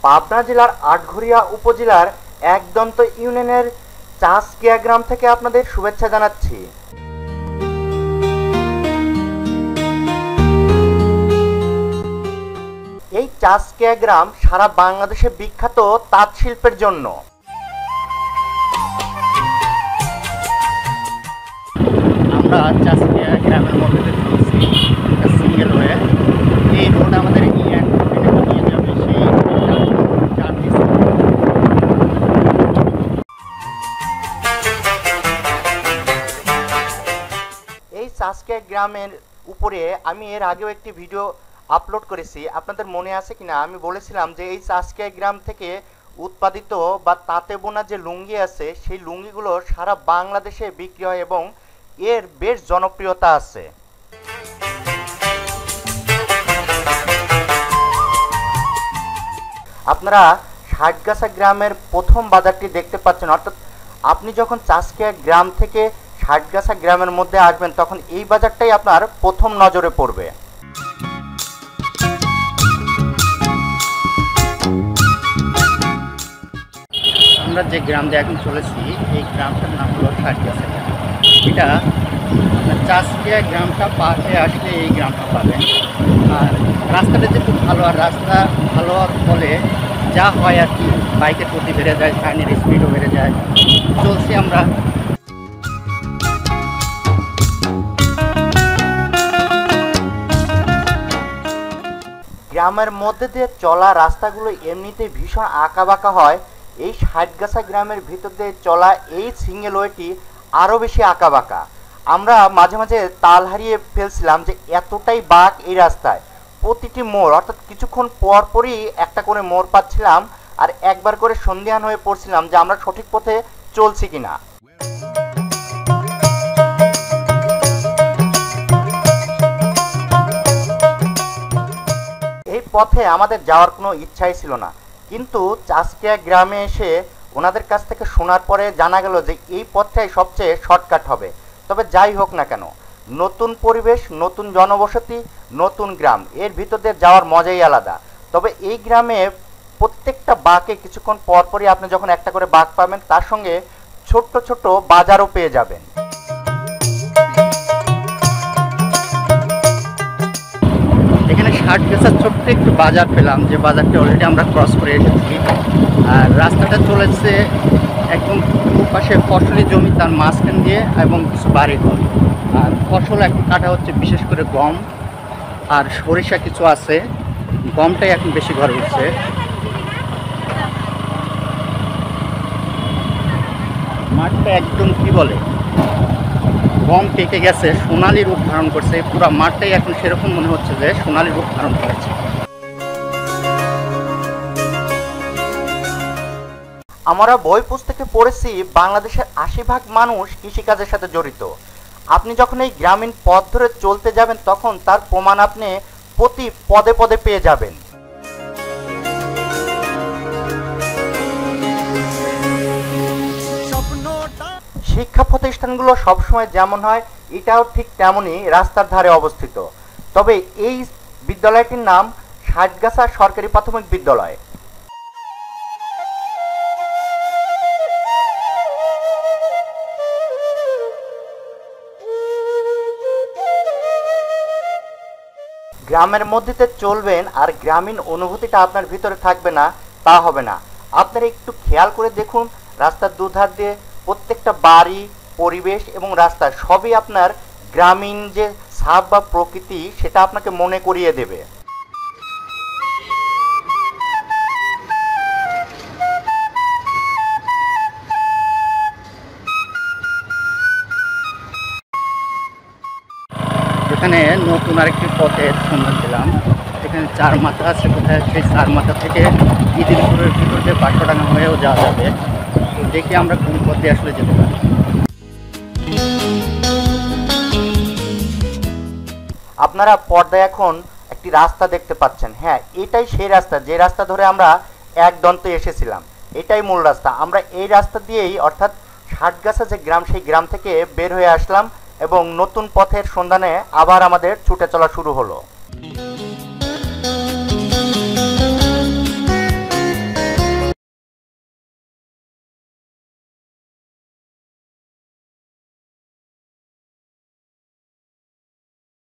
পাবনা জেলার আটঘরিয়া উপজেলার একদন্ত ইউনিয়নের চাষকিয়া গ্রাম থেকে আপনাদের শুভেচ্ছা জানাচ্ছি। এই চাষকিয়া গ্রাম সারা বাংলাদেশে বিখ্যাত তাঁত শিল্পের জন্য। আমরা চাষকিয়া গ্রামের মধ্যে চলছি সিঙ্গেল হয়ে। এই রোড আমাদের নিয়ে যাবে সেই এই চাষকিয়া গ্রামের উপরে আমি এর আগেও একটি ভিডিও আপলোড করেছি, আপনাদের মনে আছে কিনা। আমি বলেছিলাম যে এই চাষকিয়া গ্রাম থেকে উৎপাদিত বা তাঁতে বোনা যে লুঙ্গি আছে সেই লুঙ্গিগুলো সারা বাংলাদেশে বিক্রি হয় এবং এর বেশ জনপ্রিয়তা আছে। আপনারা ষাটগাছা গ্রামের প্রথম বাজারটি দেখতে পাচ্ছেন, অর্থাৎ আপনি যখন চাষকিয়া গ্রাম থেকে ষাটগাছা গ্রামের মধ্যে আসবেন তখন এই বাজারটাই আপনার প্রথম নজরে পড়বে। আমরা যে গ্রাম দিয়ে এখন চলেছি এই গ্রামটার নাম হলো ষাটগাছা গ্রাম। এটা আপনার চাষকিয়া গ্রামটা পাশে আসলে এই গ্রামটা পাবেন। আর রাস্তাটা যে খুব ভালো, আর রাস্তা ভালো হওয়ার ফলে যা হয় আর কি, বাইকের গতি বেড়ে যায়, গাড়ির স্পিডও বেড়ে যায়। চলছি আমরা। গ্রামের মধ্যে দিয়ে চলা রাস্তাগুলো এমনিতেই ভীষণ আঁকাবাঁকা হয়, এই ষাটগাছা গ্রামের ভিতর দিয়ে চলা এই সিঙ্গেল ওয়েটি আরও বেশি আঁকাবাঁকা। আমরা মাঝে মাঝে তাল হারিয়ে ফেলছিলাম যে এতটাই বাঁক এই রাস্তায়। প্রতিটি মোড়, অর্থাৎ কিছুক্ষণ পর পরই একটা করে মোড় পাচ্ছিলাম, আর একবার করে সন্দিহান হয়ে পড়ছিলাম যে আমরা সঠিক পথে চলছি কিনা। এই পথে আমাদের যাওয়ার কোনো ইচ্ছাই ছিল না, কিন্তু চাষকিয়া গ্রামে এসে ওনাদের কাছ থেকে শোনার পরে জানা গেল যে এই পথটাই সবচেয়ে শর্টকাট হবে। তবে যাই হোক না কেন, নতুন পরিবেশ, নতুন জনবসতি, নতুন গ্রাম, এর ভিতর দিয়ে যাওয়ার মজাই আলাদা। তবে এই গ্রামে প্রত্যেকটা বাঁকে কিছুক্ষণ পরপরই আপনি যখন একটা করে বাঁক পাবেন তার সঙ্গে ছোট্ট ছোট্ট বাজারও পেয়ে যাবেন। এখানে ষাটগাছার ছোট্ট একটু বাজার পেলাম, যে বাজারটা অলরেডি আমরা ক্রস করে এসেছি। আর রাস্তাটা চলেছে একদম পাশে ফসলি জমি, তার মাঝখান দিয়ে এবং কিছু বাড়িঘর। আর ফসল এখন কাটা হচ্ছে, বিশেষ করে গম আর সরিষা কিছু আছে। গমটাই এখন বেশি ঘর হচ্ছে। মাঠটা একদম কি বলে, গম পেকে গেছে, সোনালি রূপ ধারণ করছে। পুরো মাঠটাই এখন সেরকম মনে হচ্ছে যে সোনালি রূপ ধারণ করেছে। আমরা বই পুস্তকে পড়েছি বাংলাদেশের ৮০% মানুষ কৃষিকাজের সাথে জড়িত। আপনি যখন এই গ্রামীণ পথ ধরে চলতে যাবেন তখন তার প্রমাণ আপনি প্রতি পদে পদে পেয়ে যাবেন। শিক্ষা প্রতিষ্ঠানগুলো সবসময় যেমন হয় এটাও ঠিক তেমনই রাস্তার ধারে অবস্থিত। তবে এই বিদ্যালয়টির নাম ষাটগাছা সরকারি প্রাথমিক বিদ্যালয়। গ্রামের মধ্যে চলবেন আর গ্রামীণ অনুভূতিটা আপনার ভিতরে থাকবে না, তা হবে না। আপনারা একটু খেয়াল করে দেখুন, রাস্তার দুধার দিয়ে প্রত্যেকটা বাড়ি, পরিবেশ এবং রাস্তা সবই আপনার গ্রামীণ যে ছাপ বা প্রকৃতি সেটা আপনাকে মনে করিয়ে দেবে। এখানে নতুন আরেকটি পথের সন্ধান পেলাম। এখানে চার মাথা আছে, কোথায় সেই চার মাথা থেকে ইদিরপুরের ভিতর দিয়ে পাট্টাডাঙ্গা হয়েও যাওয়া যাবে। তো দেখি আমরা কোন পথে আসলে যেতে পারি। আপনারা পর্দায় এখন একটি রাস্তা দেখতে পাচ্ছেন। হ্যাঁ, এটাই সেই রাস্তা যে রাস্তা ধরে আমরা একদন্তে এসেছিলাম। এটাই মূল রাস্তা। আমরা এই রাস্তা দিয়েই, অর্থাৎ ষাটগাছা যে গ্রাম সেই গ্রাম থেকে বের হয়ে আসলাম এবং নতুন পথের সন্ধানে আবার আমাদের ছুটে চলা শুরু হলো।